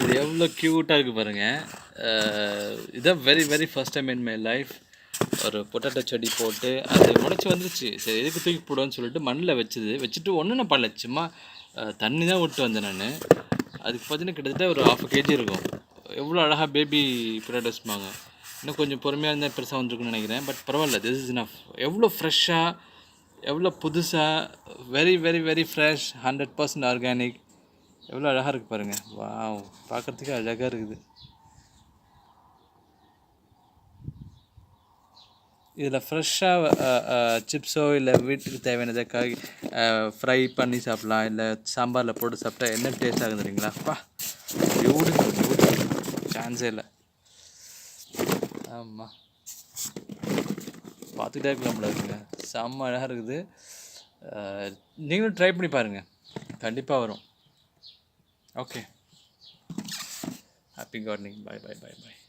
இது எவ்வளோ க்யூட்டாக இருக்குது பாருங்கள். இதான் very very first time in my life ஒரு பொட்டேட்டோ செடி போட்டு அது முளைச்சி வந்துருச்சு. சரி எதுக்கு தூக்கி போடுவோன்னு சொல்லிட்டு மண்ணில் வச்சுட்டு ஒன்றும் நான் பண்ணல. சும்மா தண்ணி தான் விட்டு வந்தேன் நான். அதுக்கு பார்த்தீங்கன்னா கிட்டத்தட்ட ஒரு 1/2 kg இருக்கும். எவ்வளோ அழகாக பேபி பொட்டேட்டோஸ்பாங்க. இன்னும் கொஞ்சம் பொறுமையாக இருந்தால் பெருசாக வந்துருக்குன்னு நினைக்கிறேன். பட் பரவாயில்ல, திஸ் இஸ் இனஃப். எவ்வளோ ஃப்ரெஷ்ஷாக, எவ்வளோ புதுசாக, very very very fresh, 100% organic. எவ்வளோ அழகாக இருக்குது பாருங்கள். வாவ், பார்க்குறதுக்கு அழகாக இருக்குது. இதில் ஃப்ரெஷ்ஷாக சிப்ஸோ இல்லை வீட்டுக்கு தேவையானதை ஃப்ரை பண்ணி சாப்பிட்லாம், இல்லை சாம்பாரில் போட்டு சாப்பிட்டா என்ன டேஸ்ட் ஆகுது தெரியுங்களா? அப்பா, பியூட்டிஃபுல் பியூட்டிஃபுல், சான்ஸே இல்லை. ஆமாம், பார்த்துக்கிட்டே இருக்கலாம் போல இருக்குங்க. செம்ம அழகாக இருக்குது. நீங்களும் ட்ரை பண்ணி பாருங்கள், கண்டிப்பாக வரும். Okay, happy gardening. Bye bye bye பாய்.